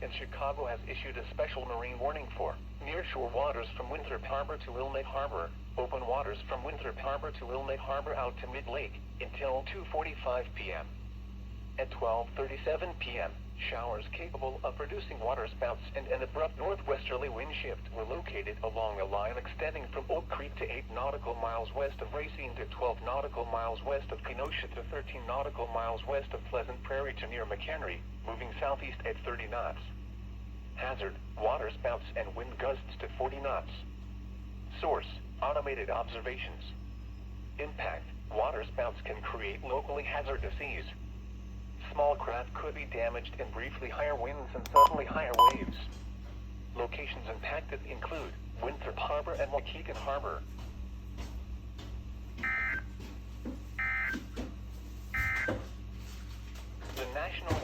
in Chicago has issued a special marine warning for nearshore waters from Winthrop Harbor to Wilmette Harbor, open waters from Winthrop Harbor to Wilmette Harbor out to mid-lake, until 2:45 p.m. At 12:37 p.m., showers capable of producing waterspouts and an abrupt northwesterly wind shift were located along a line extending from Oak Creek to 8 nautical miles west of Racine to 12 nautical miles west of Kenosha to 13 nautical miles west of Pleasant Prairie to near McHenry, moving southeast at 30 knots. Hazard, waterspouts and wind gusts to 40 knots. Source, automated observations. Impact, waterspouts can create locally hazardous seas. Small craft could be damaged in briefly higher winds and suddenly higher waves. Locations impacted include Winthrop Harbor and Waukegan Harbor. The National